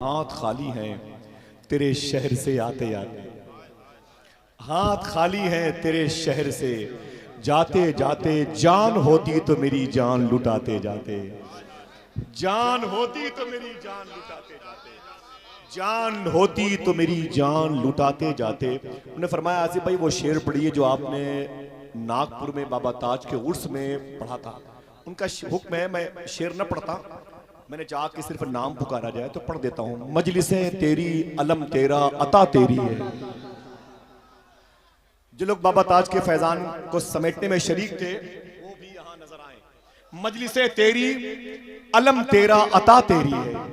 हाथ खाली हैं तेरे शहर से आते आते, हाथ खाली हैं तेरे शहर से जाते जाते, जान होती तो मेरी जान लुटाते जाते, जान होती तो मेरी जान लुटाते जाते, जान होती तो मेरी जान लुटाते जाते। उन्होंने फरमाया आसिफ भाई वो शेर पढ़िए जो आपने नागपुर में बाबा ताज के उर्स में पढ़ा था। उनका हुक्म है, मैं शेर न पढ़ता, मैंने जाके सिर्फ नाम पुकारा जाए तो पढ़ देता हूं। मजलिसें तेरी अलम तेरा अता तेरी है। जो लोग बाबा ताज के फैजान को समेटने में शरीक थे वो भी यहां नजर आए। मजलिसें तेरी अलम तेरा अता तेरी है,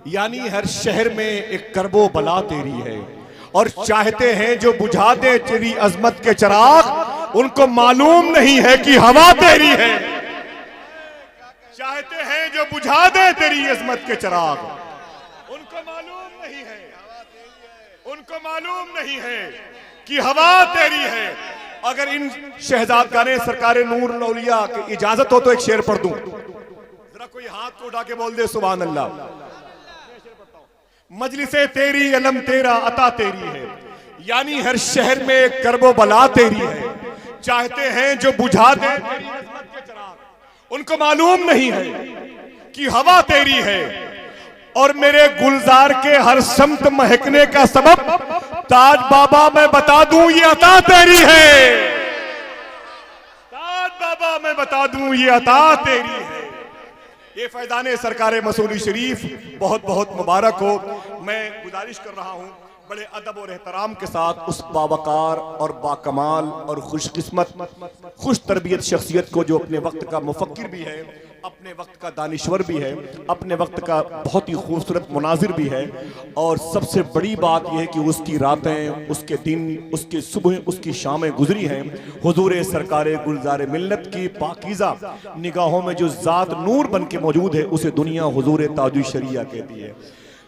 यानी हर शहर में एक करबो बला तेरी है। और चाहते हैं जो बुझा दे तेरी अजमत के चिराग, उनको मालूम नहीं है कि हवा तेरी है। चाहते हैं जो बुझा दे तेरी अजमत के चिराग, उनको मालूम नहीं है, उनको मालूम नहीं है कि हवा तेरी है। अगर इन शहजादगाने सरकारे नूर लौलिया की इजाजत हो तो एक शेर पढ़ दूं, जरा कोई हाथ को उठा के बोल दे सुभान अल्लाह। मजलिसे तेरी अलम तेरा अता तेरी है, यानी हर शहर में एक करबो बला तेरी है। चाहते हैं जो बुझा दे तेरी अजमत के चिराग, उनको मालूम नहीं है कि हवा तेरी है। और मेरे गुलजार के हर समत महकने का सबब ताज बाबा मैं बता दूं ये अता तेरी है। ताज बाबा मैं बता दूं ये अता तेरी है। ये फैजाने सरकारे मसूली शरीफ बहुत बहुत मुबारक हो। मैं गुजारिश कर रहा हूं बड़े अदब और एहतराम के साथ उस बावकार और बाकमाल और खुशकिस्मत खुश तरबियत शख्सियत को, जो अपने वक्त का मुफक्किर भी है, अपने वक्त का दानिश्वर भी है, अपने वक्त का बहुत ही खूबसूरत मुनाजिर भी है। और सबसे बड़ी बात यह है कि उसकी रातें, उसके दिन, उसकी सुबह, उसकी शामें गुजरी हैं हुजूर सरकारे गुलजार मिल्लत की पाकीज़ा निगाहों में जो ज़ात नूर बन के मौजूद है, उसे दुनिया हुजूर ताजुल शरिया कहती है,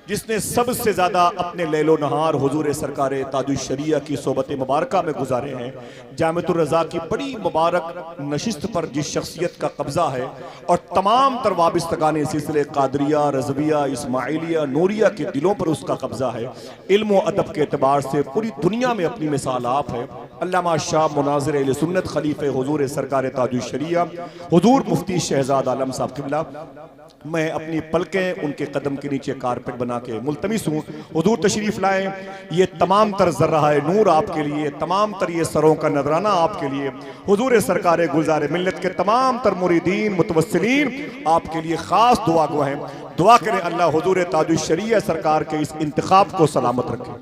जिसने सबसे ज्यादा अपने लैलो नहार हुजूर सरकारे ताजुल शरिया की सोबत मुबारका में गुजारे हैं। जामिअतुर रज़ा की बड़ी मुबारक नशिस्त पर जिस शख्सियत का कब्जा है और तमाम तर वाबिस्तगाने सिलसिले कादरिया, रज़विया, इस्माइलिया, नूरिया के दिलों पर उसका कब्जा है। इल्म व अदब के एतबार से पूरी दुनिया में अपनी मिसाल आप है। अल्लामा शाह मुनाज़िर अहले सुन्नत खलीफे हुजूर सरकारे ताजुल शरिया हुजूर मुफ्ती शहजाद आलम साहब किबला, मैं अपनी पलकें उनके कदम के नीचे कारपेट बना के मुल्तमिस हूँ हुजूर तशरीफ लाएं। ये तमाम तर ज़र्रा नूर आपके लिए, तमाम तर ये सरों का नजराना आपके लिए, हुजूर सरकारे गुलजार मिल्लत के तमाम तर मुरीदीन मुतवस्सिलीन आपके लिए खास दुआ गो हैं। दुआ करें अल्लाह हुजूर ताजुल शरिया सरकार के इस इंतखाब को सलामत रखे।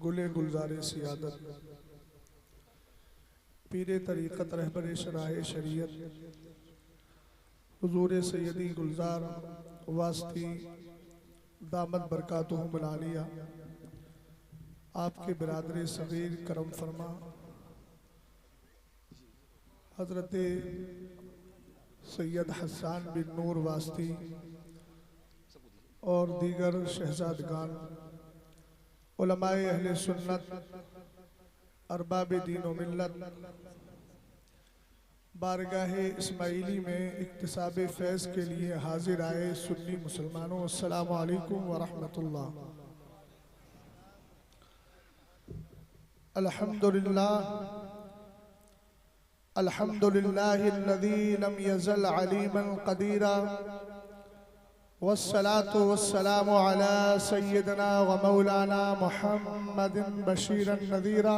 गुले गुलजार सियादत पीरे तरीक़त रहबर शराह शरीयत हुजूर सैयदी गुलजार वास्ती दामद बरकातुहुम आलिया, आपके बिरादर सगीर करम फरमा हज़रत सैयद हसन बिन नूर वास्ती और दीगर शहजादगान उलमाए अहले सुन्नत अरबाब दीन व मिल्लत बारगाहे इस्माइली में इक्तिसाब फैज़ के लिए हाजिर आए सुन्नी मुसलमानों, अस्सलामु अलैकुम व रहमतुल्लाह। अल्हम्दुलिल्लाह अल्हम्दुलिल्लाहिल्लज़ी लम यज़ल अलीमन क़दीरा वस्सलातु वस्सलामु अला सय्यिदना व मौलाना मुहम्मदिन बशीरन नज़ीरा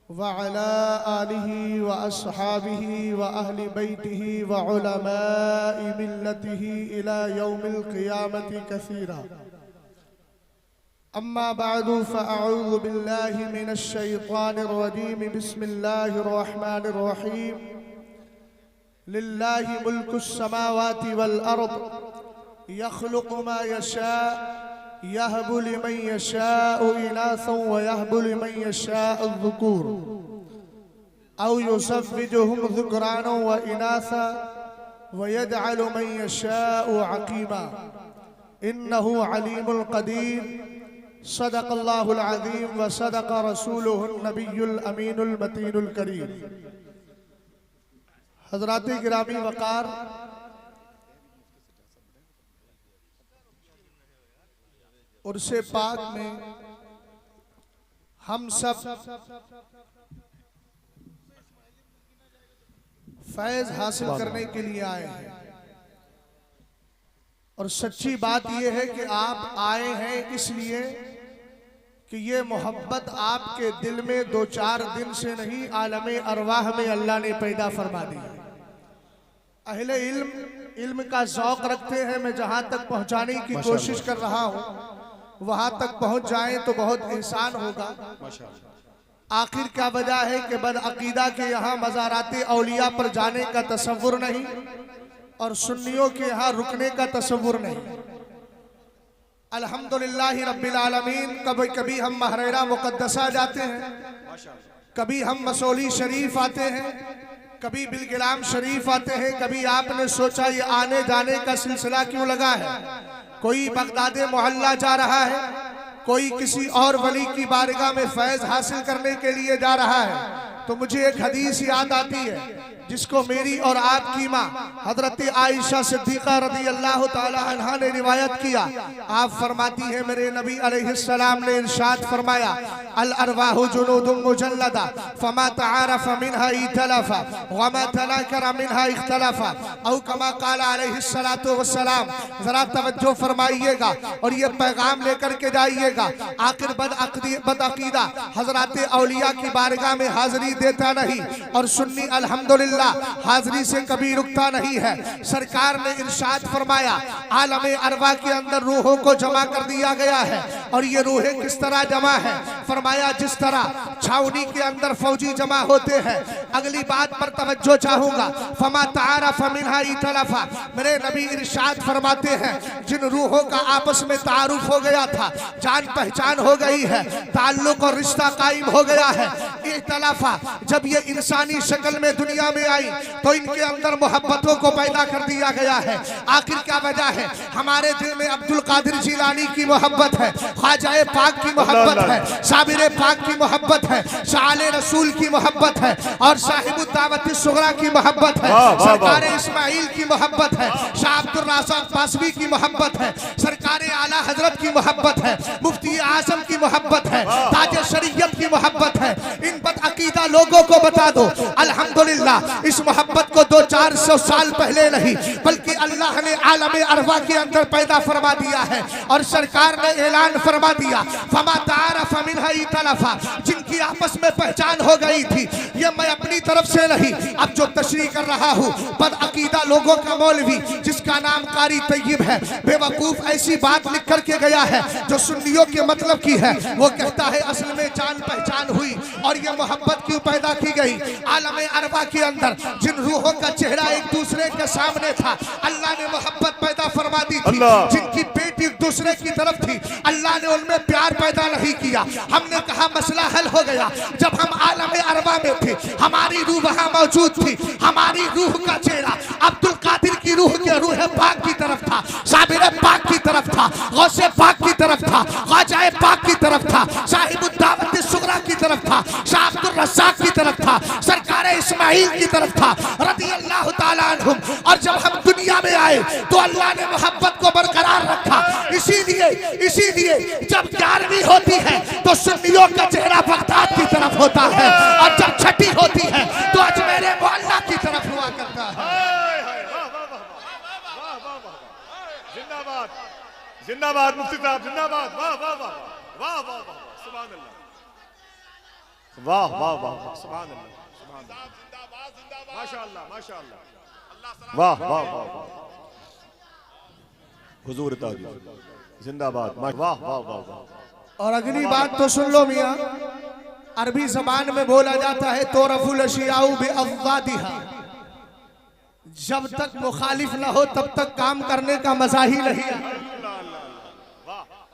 व अला आलिही व अस्हाबिही व अहली बैतिही व उलमाए मिल्लतिही इला यौमिल क़ियामति कसीरा। अम्मा बअदु फ़अऊज़ु बिल्लाहि मिनश शैतानिर रजीम, बिस्मिल्लाहिर रहमानिर रहीम। लिल्लाहि मुल्कुस समावाति वल अर्द, यख़्लुक़ु मा यशा, यहबु लिमन यशाउ इनासन व यहबु लिमन यशाउ ज़ुकूर औ युज़व्विजुहुम ज़ुकरानन व इनासा व यजअलु मन यशाउ अक़ीमा, इन्नहु अलीमुल क़दीर। सदक़ल्लाहुल अज़ीम व सदक़ रसूलुहुन नबियुल अमीनुल मतीनुल करीम। हज़रात गिरामी वक़ार, उर्से पाक में हम सब फैज हासिल करने के लिए आए हैं। और सच्ची बात यह है कि आप आए हैं इसलिए कि ये मोहब्बत आपके दिल में 2-4 दिन से नहीं, आलमे अरवाह में अल्लाह ने पैदा फरमा दी। अहले इल्म का शौक रखते हैं। मैं जहां तक पहुंचाने की कोशिश कर रहा हूं वहां तक पहुंच जाएं तो बहुत एहसान होगा। आखिर क्या वजह है कि बदअकीदा के यहाँ मज़ारात औलिया पर जाने का तसव्वुर नहीं और सुन्नियों के यहाँ रुकने का तसव्वुर नहीं। अल्हम्दुलिल्लाह रब्बिल आलमीन। कभी कभी हम महरेरा मुक़द्दसा जाते हैं, कभी हम मसौली शरीफ आते हैं, कभी बिलगिराम शरीफ आते हैं। कभी आपने सोचा ये आने जाने का सिलसिला क्यों लगा है? कोई बगदादे मोहल्ला जा रहा है, कोई किसी और वली की बारगाह में फैज हासिल करने के लिए जा रहा है। तो मुझे एक हदीस याद आती है जिसको मेरी और आपकी माँ हजरत आयशा सिद्दीक़ा रज़ी अल्लाह ताला अन्हा ने रिवायत किया। आप फरमाती है मेरे नबी अलैहिस्सलाम ने इरशाद फरमाया, अल अरवाहु जुनूदुम मुजल्लदा फमा तआरफ मिनहा इतलफा वमा तनाकरा मिनहा इख्तलफा औ कमा क़ाला अलैहिस्सलातु वस्सलाम। जरा तवज्जो फरमाइएगा और ये पैगाम लेकर के जाइएगा। आखिर बदअकीदा हजरात औलिया की बारगाह में हाजिरी देता नहीं और सुन्नी अल्हम्दुलिल्लाह हाजिरी से कभी रुकता नहीं है। सरकार ने इरशाद फरमाया, आलमे अरवा के अंदर रूहों को जमा कर दिया गया है। और ये रूहें किस तरह जमा है? फरमाया जिस तरह छावनी के अंदर फौजी जमा होते हैं। अगली बात पर तवज्जो चाहूंगा। फमा तआरफ मिनहा इतलफा। मेरे नबी इरशाद फरमाते हैं जिन रूहों का आपस में तारुफ हो गया था, जान पहचान हो गई है, ताल्लुक और रिश्ता कायम हो गया है। इतलफा जब ये इंसानी शक्ल में दुनिया में आई तो इनके अंदर मोहब्बतों को पैदा कर दिया गया है। आखिर क्या वजह है? हमारे दिल में अब्दुल कादिर जिलानी की मोहब्बत है, ख्वाजा पाक की मोहब्बत है, साबिर पाक की मोहब्बत है, शाले रसूल की मोहब्बत है और साहिबुद दावत सुगरा की मोहब्बत है, सरकार इस्माइल की मोहब्बत है, शाह अब्दुल राज़ाक पासवी की मोहब्बत है, सरकार आला हजरत की मोहब्बत है, मुफ्ती आजम की मोहब्बत है, ताज शरीयत की मोहब्बत है। इन बदअकीदा लोगों को बता दो अल्हम्दुलिल्लाह इस मोहब्बत को 200-400 साल पहले नहीं बल्कि अल्लाह ने आलमे अरवा के अंदर पैदा फरमा दिया है। और सरकार ने ऐलान फरमा दिया, फमा तआरफ मिनहा इतलफा। जिनकी आपस में पहचान हो गई थी, ये मैं अपनी तरफ से नहीं, अब जो तशरीह कर रहा हूँ बदअकीदा लोगों का मौलवी जिसका नाम कारी तैयब है, बेवकूफ ऐसी बात लिख करके गया है जो सुन्नियों के मतलब की है। वो कहता है असल में जान पहचान हुई और ये मोहब्बत क्यों पैदा की गई? आलमे अरवा के अंदर जिन रूहों का चेहरा एक दूसरे के सामने था, अल्लाह ने मोहब्बत पैदा फरमा दी थी। जिनकी पेट एक दूसरे की तरफ थी, अल्लाह ने उनमें प्यार पैदा नहीं किया। हमने कहा मसला हल हो गया। जब हम आलमे अरवा में थे, हमारी रूह वहां मौजूद थी। हमारी रूह का चेहरा अब्दुल कादिर की रूह के रूह पाक की तरफ था, साबिर पाक की तरफ था, गौसे पाक की तरफ था, ख्वाजा पाक की तरफ था, साहिबुद दावत सुगरा की तरफ था, शाह अब्दुल रज़्ज़ाक की तरफ था, सरकार इस्माइल की तरफ था रज़ी अल्लाह ताला अन्हुम। और जब हम दुनिया में आए तो अल्लाह ने मोहब्बत को बरकरार रखा। इसीलिए जब 11वीं होती है तो सुन्नियों का चेहरा बगदाद की तरफ होता है और जब छठी होती है तो अजमेर मोहल्ला की तरफ हुआ करता है। जिंदाबाद जिंदाबाद मुफ्ती साहब जिंदाबाद। वाह वाह वाह वाह वाह वाह सुभान अल्लाह, वाह वाह वाह सुभान अल्लाह, सुभान अल्लाह, माशाअल्लाह माशाअल्लाह, वाह वाह वाह हुजूर ताज जिंदाबाद, वाह वाह वाह वाह। और अगली बात तो सुन लो मियाँ, अरबी जबान में बोला जाता है तो रफुल अशियाउ बिअज़वादिहा। जब तक मुखालिफ ना हो तब तक काम करने का मजा ही नहीं है।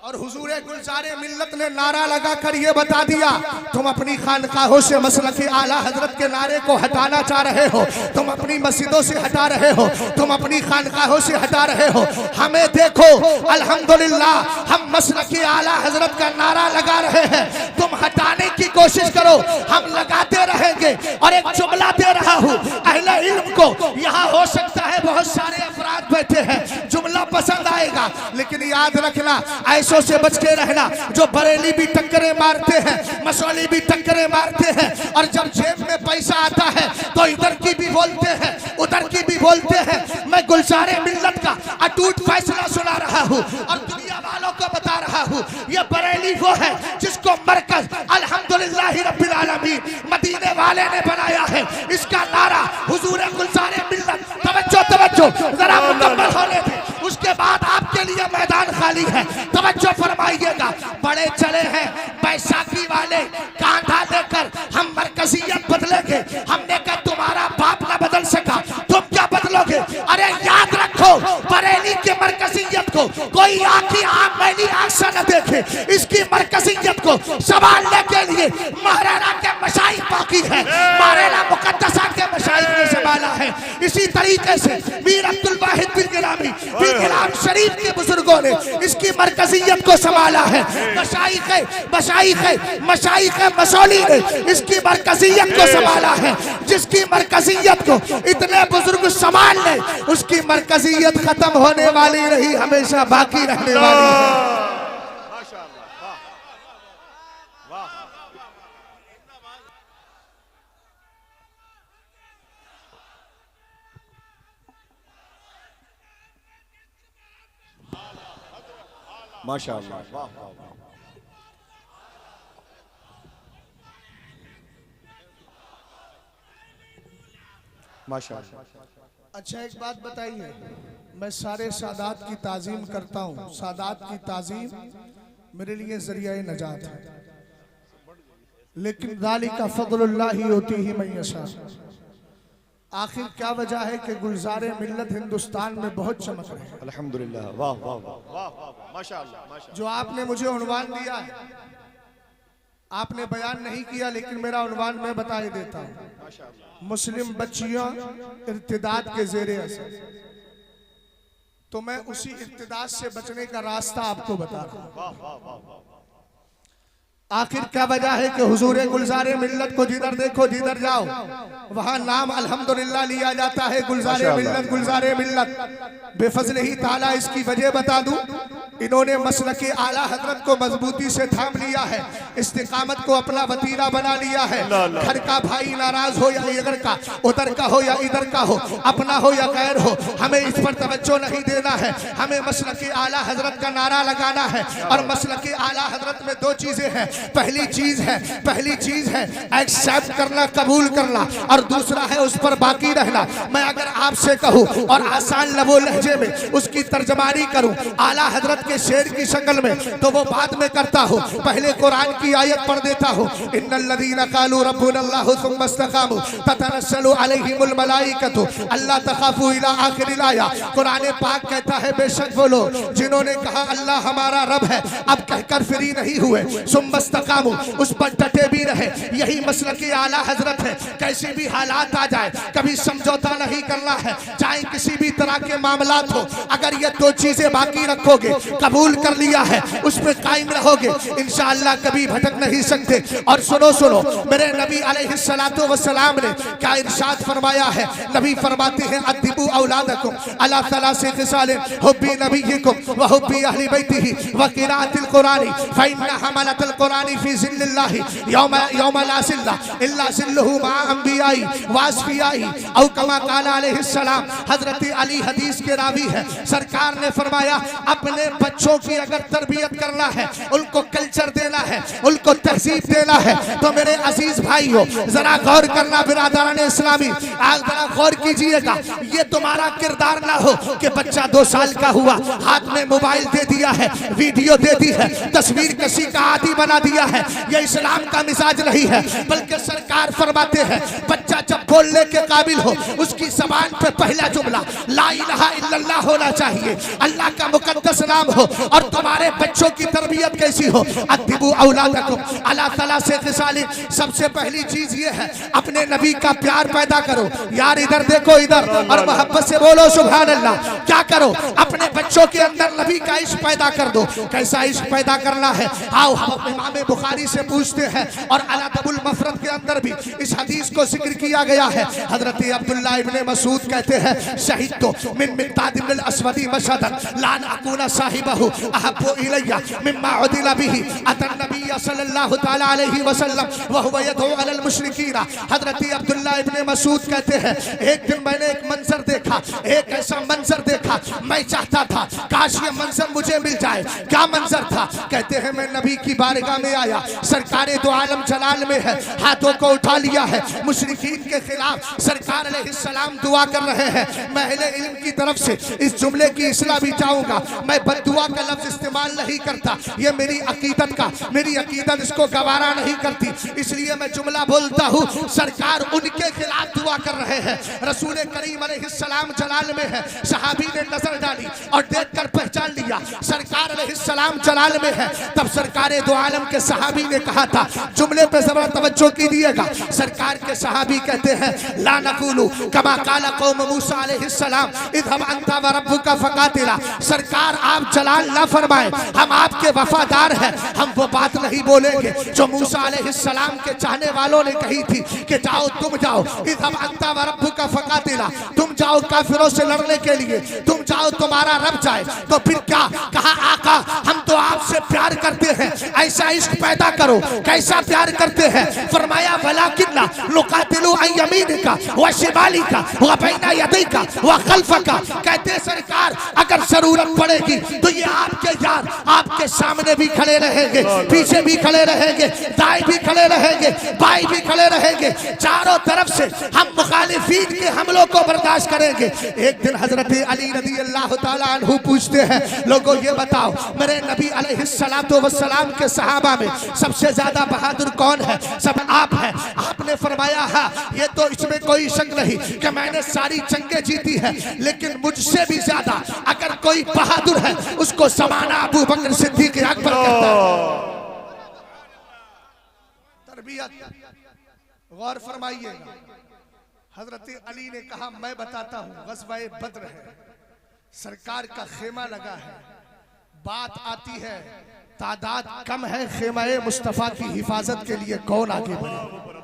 और हुजूर गुलज़ारे मिल्लत ने नारा लगा कर ये बता दिया, तुम अपनी खानकाहों से मसलक आला हजरत के नारे को हटाना चाह रहे हो, तुम अपनी मस्जिदों से हटा रहे हो, तुम अपनी खानकाहों से हटा रहे हो। हमें देखो अल्हम्दुलिल्लाह हम मसलक आला हजरत का नारा लगा रहे हैं, तुम हटाने की कोशिश करो, हम लगाते रहेंगे। और एक जुमला दे रहा हूँ अहले इल्म को, यहाँ हो सकता है बहुत सारे अफराद बैठे हैं, जुमला पसंद जाएगा। लेकिन याद रखना, ऐसों से बच के रहना जो बरेली भी टक्करे मारते हैं, मसौली भी टक्करे मारते हैं, और जब जेब में पैसा आता है तो इधर की भी बोलते हैं उधर की भी बोलते हैं। मैं गुलजारे मिल्लत का अटूट फैसला सुना रहा हूँ और दुनिया वालों को बता रहा हूँ, ये बरेली वो है जिसको मरकज अल्हम्दुलिल्लाह रब्बिल आलमीन मदीने वाले ने बनाया है। इसका नारा हुजूर गुलजारे मिल्लत। तवज्जो तवज्जो, जरा मुकम्मल होने दे, उसके बाद आपके लिए मैदान खाली है। तवज्जो फरमाइएगा। बड़े चले हैं बैसाखी वाले कांधा लेकर, हम मरकजियत बदलेंगे। हमने कहा तुम्हारा बाप ना बदल सका, तुम क्या बदलोगे? अरे याद रखो, बरेली की मरकजियत को कोई आंखी आंख मैली आंख से न देखे। इसकी मरकजियत को संभालने के लिए महराना के मशाइख बाकी है, महराना मुकद्दसा के मशाइख ने संभाला है। इसी तरीके से मीर अब्दुल वाहिद बिन गिलामी बिन गिलाम शरीफ के बुजुर्गों ने इसकी मरकजियत को संभाला है। मशाइख मसौली ने इसकी मरकजियत को संभाला है। जिसकी मरकजियत को इतने बुजुर्ग संभाल ले, उसकी मरकजियत खत्म होने वाली नहीं, हमेशा बाकी रहने वाली है। माशाअल्लाह, वाह वाह वाह, माशाअल्लाह। अच्छा एक बात बताइए, मैं सारे सादात की ताजीम करता हूँ, सादात की ताजीम मेरे लिए जरिया नजात है, लेकिन ज़ालिका फ़ज़्लुल्लाहि युतीही मन यशा। आखिर क्या वजह है कि गुलजारे मिल्लत हिंदुस्तान में बहुत चमक रहे हैं? अल्हम्दुलिल्लाह, वाह वाह वाह वाह वाह, माशाअल्लाह माशाअल्लाह। जो आपने मुझे उन्वान दिया है, आपने बयान नहीं किया, लेकिन मेरा उन्वान मैं बता ही देता हूँ। मुस्लिम बच्चियां इर्तिदाद के ज़ेरे असर, तो मैं उसी इर्तिदाद से बचने का रास्ता आपको बता रहा हूँ। आखिर क्या वजह है कि हुजूर गुलजारे मिल्लत को जिधर देखो जिधर जाओ वहां नाम अल्हम्दुलिल्लाह लिया जाता है, गुलजारे मिल्लत गुलजारे मिल्लत। बेफजलिही ताला इसकी वजह बता दूं, इन्होंने मसलके आला हजरत को मजबूती से थाम लिया है, इस्तिकामत को अपना वतीरा बना लिया है। घर का भाई नाराज हो या इधर का, उधर का हो या इधर का हो, अपना हो या गैर हो, हमें इस पर तवज्जो नहीं देना है। हमें मसलके आला हजरत का नारा लगाना है। और मसलके आला हजरत में दो चीजें हैं, पहली चीज है एक्सेप्ट करना, कबूल करना, और दूसरा है उस पर बाकी रहना। मैं अगर आपसे कहूं और आसान लबो लहजे में उसकी तर्जमानी करूं आला हजरत के शेर की शक्ल में, तो वो बाद में करता हूं, पहले कुरान की आयत पढ़ देता हूं। इन्नल्लज़ीना क़ालू रब्बुनल्लाहु सुम्मा इस्तक़ामू ततनज़्ज़लु अलैहिमुल मलाइकतु अल्ला तख़ाफू इला आखिरिल आया। कुरान पाक कहता है बेशक वो लोग जिन्होंने कहा अल्लाह हमारा रब है, अब कहकर फ्री नहीं हुए, सुम्मा इस्तक़ामू उस पर डटे भी रहे। यही मसलक आला हजरत है। कैसी भी हालात आ जाए कभी समझौता नहीं करना है, चाहे किसी भी तरह के मामलात हो। अगर ये दो चीजें बाकी रखोगे, कबूल कर लिया है, उसमें कायम रहोगे, इंशाअल्लाह कभी भटक नहीं सकते। और सुनो सुनो, मेरे नबी अलैहिस्सलातु वस्सलाम ने क्या इरशाद फरमाया है? नबी फरमाते हैं अद्दिबू औलादकुम अला सलासी खिसाल हुब्बी नबिय्यिकुम व हुब्बी अहली बैतिही व क़िराअतिल कुरानी फ़इन्ना हमलतल कुरानी फी ज़िल्लिल्लाहि यौमा ला ज़िल्ला इल्ला ज़िल्लुहु मा अंबियाई वासफियाई औ कमा क़ाला अलैहिस्सलाम। हज़रत अली हदीस के रावी है, सरकार ने फरमाया अपने बच्चों की अगर तरबियत करना है, उनको कल्चर देना है, उनको तहजीब देना है, तो मेरे अजीज भाइयों जरा गौर करना, बिरादरान इस्लामी आज जरा गौर कीजिएगा। ये तुम्हारा किरदार ना हो कि बच्चा 2 साल का हुआ, हाथ में मोबाइल दे दिया है, वीडियो दे दी है, तस्वीर कसी का आदी बना दिया है। ये इस्लाम का मिजाज नहीं है, बल्कि सरकार फरमाते हैं बच्चा जब बोलने के काबिल हो, उसकी ज़बान पे पहला जुमला ला इलाहा इल्लल्लाह होना चाहिए, अल्लाह का मुकद्दस नाम हो और तुम्हारे बच्चों की तरबियत कैसी हो। अद्दिबू औलादकुम अला सलासे खिसालिन, सबसे पहली चीज ये है अपने नबी का प्यार पैदा करो। यार इधर देखो इधर, और मोहब्बत से बोलो सुभान अल्लाह। क्या करो, अपने बच्चों के अंदर नबी का इश्क पैदा कर दो। कैसा इश्क पैदा करना है, आओ हम इमाम बुखारी से पूछते हैं, और अल-अदबुल मफरद के अंदर भी इस हदीस को जिक्र किया गया है। हजरत अब्दुल्लाह इब्ने मसूद कहते हैं, शहीद तो मिन मिक़दाद इब्न अल-अस्वदी मशहदन लान अकूना साहिबहु अहब्बु इलैया मिम्मा उदिला बिही अतन नबी सल्लल्लाहु तआला अलैहि वसल्लम व हुवा यदउ अलल मुशरिकीन। हजरत अब्दुल्लाह इब्ने मसूद कहते हैं, एक दिन मैंने एक मंजर देखा, एक ऐसा मंजर देखा, मैं चाहता था काश ये मंजर मुझे मिल जाए। क्या मंजर था? कहते हैं मैं नबी की बारगाह में आया, सरकारे दो आलम जलाल में है, हाथों को उठा लिया है, मुशरिकीन के खिलाफ सरकार अलैहिस्सलाम दुआ कर रहे हैं। मैं अहले इल्म की तरफ से इस जुमले की इस्लाह भी चाहूंगा, मैं बद्दुआ का लफ्ज इस्तेमाल नहीं करता, ये मेरी अकीदत इसको गवारा नहीं करती, इसलिए मैं जुमला बोलता हूँ। सरकार उनके खिलाफ दुआ कर रहे हैं, रसूल करीम अलैहिस्सलाम जलाल में है। सहाबी ने नजर डाली और देखकर पहचान लिया सरकार अलैहिस्सलाम जलाल में है। तब सरकार दो आलम के सहाबी ने कहा था, जुमले पे जरा तवज्जो कीजिएगा। सरकार के सहाबी कहते हैं, ला नकुलु कमा काला कौम मूसा अलैहिस्सलाम इज़हब अंता व रब्बुका फकातिला। सरकार आप जलाल ना फरमाए, हम आपके वफादार हैं, हम वो बात नहीं बोलेंगे जो मूसा अलैहिस्सलाम के चाहने वालों ने कही थी कि जाओ तुम जाओ, इज़हब अंता व रब्बुका फकातिला, तुम जाओ काफिरों से लड़ने के लिए, तुम जाओ तुम्हारा रब जाए। तो फिर क्या कहा, आका हम तो आपसे प्यार करते हैं, ऐसा इश्क पैदा करो। कैसा प्यार करते हैं? फरमाया वलाकिन्ना नुकातिलु अन यमीनिका व शिमालिका व बैना यदैका व खल्फका। कहते सरकार अगर जरूरत पड़ेगी तो ये आपके यार आपके सामने भी खड़े रहेंगे, पीछे भी खड़े रहेंगे, दाएं भी खड़े रहेंगे, बाएं भी खड़े रहेंगे, चारों तरफ से हम मुखालिफीन के हमलों को बर्दाश्त करेंगे। एक दिन हजरत अली रज़ी अल्लाह ताला अन्हु पूछते हैं, लोगों ये बताओ मेरे नबी अलैहिस्सलातु वस्सलाम के सहाबा में सबसे ज्यादा बहादुर कौन है? सब आप हैं। आपने फरमाया है, ये तो इसमें कोई शक नहीं कि मैंने सारी जंगें जीती है, लेकिन मुझसे भी ज्यादा अगर कोई बहादुर है उसको समाना अबू बकर सिद्दीक अकबर कहता है। तरबियत गौर फरमाइएगा। हजरत अली ने कहा, मैं बताता हूँ, ग़ज़वा-ए बद्र है, सरकार का खेमा लगा है, बात आती है तादाद कम है, खेमा-ए मुस्तफ़ा की हिफाजत के लिए कौन आगे बढ़े।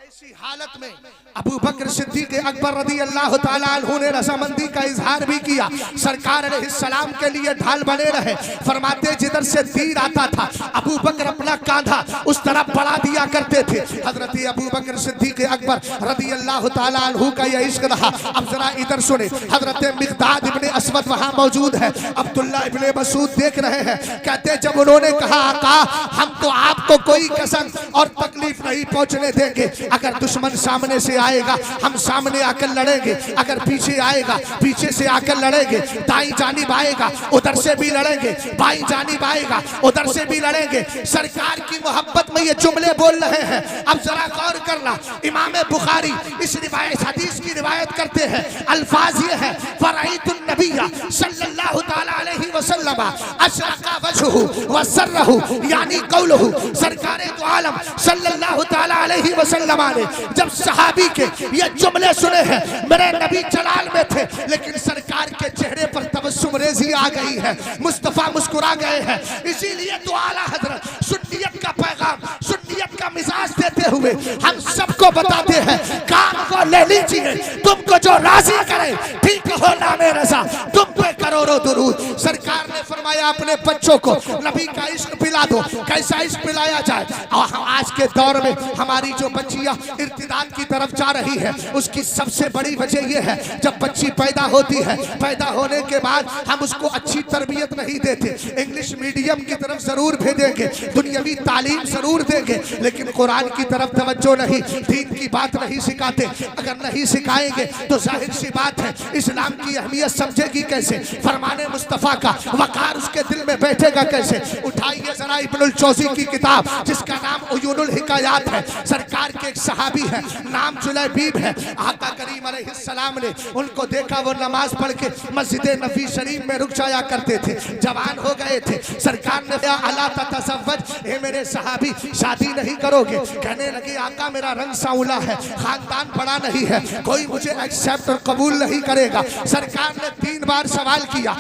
ऐसी हालत में अबू बकर सिद्दीक अकबर रज़ी अल्लाह ताला अन्हु ने रज़ामंदी का इजहार भी किया। सरकार अलैहिस्सलाम के लिए ढाल बने रहे। फरमाते जिधर से तीर आता था अबू बकर अपना कांधा उस तरफ बढ़ा दिया करते थे। हजरत अबू बकर सिद्दीक अकबर रज़ी अल्लाह ताला अन्हु का यह इश्क रहा। अब जरा इधर सुने, हजरत मिक़दाद इब्ने अस्वद वहां मौजूद है, अब्दुल्लाह इब्ने मसूद देख रहे हैं। कहते जब उन्होंने कहा, आका हम तो आपको कोई कसम और तकलीफ नहीं पहुंचने देंगे, अगर दुश्मन सामने से आएगा हम सामने आकर लड़ेंगे, अगर पीछे आएगा पीछे से आकर लड़ेंगे, दाईं जानिब आएगा उधर से भी लड़ेंगे, बाईं जानिब आएगा उधर से भी लड़ेंगे। सरकार की मोहब्बत में ये जुमले बोल रहे हैं। अब जरा गौर करना, इमाम बुखारी इस रिवायत हदीस की रिवायत करते हैं, अल्फाज ये है, फराइतुन नबिय्या सल्लल्लाहु तआला अलैहि वसल्लम अशरका वजहुहु व सर्रहु, यानी कौलहु, सरकारे दो आलम सल्लल्लाहु तआला अलैहि वसल्लम ने जब सहाबी के ये जुमले सुने हैं, मेरे नबी जलाल में थे लेकिन सरकार के चेहरे पर तबस्सुम रेज़ी आ गई है, मुस्तफा मुस्कुरा गए हैं। इसीलिए तो आला हजरत सुन्नियत का पैगाम, सुन्नियत का मिजाज देते हुए हम सबको बताते हैं, काम को ले लीजिए, तुमको जो राजी करे, ठीक हो नामे रजा, तुम पे करोड़ों दुरूद। सरकार ने फरमाया अपने बच्चों को नबी का इश्क पिला दो। कैसा इश्क पिलाया जाए? और आज के दौर में हमारी जो बच्चियां इर्तिदाद की तरफ जा रही है, उसकी सबसे बड़ी वजह यह है, जब बच्ची पैदा होती है, पैदा होने के बाद हम उसको अच्छी तरबियत नहीं देते, इंग्लिश मीडियम की तरफ जरूर भेजेंगे, दुनियावी तालीम जरूर देंगे, लेकिन कुरान की तरफ तवज्जो नहीं, दीन की बात नहीं सिखाते। अगर नहीं सिखाएंगे तो जाहिर सी बात है इस्लाम की अहमियत समझेगी कैसे? फरमाने मुस्तफ़ा का, वकार इजहार उसके दिल में बैठेगा कैसे। उठाइए जरा इब्नुल जौज़ी की किताब जिसका नाम उयूनुल हिकायात है। सरकार के एक सहाबी है, नाम जुलैबीब है। आका करीम अलैहिस्सलाम ने उनको देखा, वो नमाज पढ़ के मस्जिद नबी शरीफ में रुक जाया करते थे। जवान हो गए थे। सरकार ने कहा अला ततज़व्वज, हे मेरे सहाबी शादी नहीं करोगे? कहने लगे आका मेरा रंग सांवला है, खानदान बड़ा नहीं है, कोई मुझे एक्सेप्ट और कबूल नहीं करेगा। सरकार ने 3 बार सवाल किया,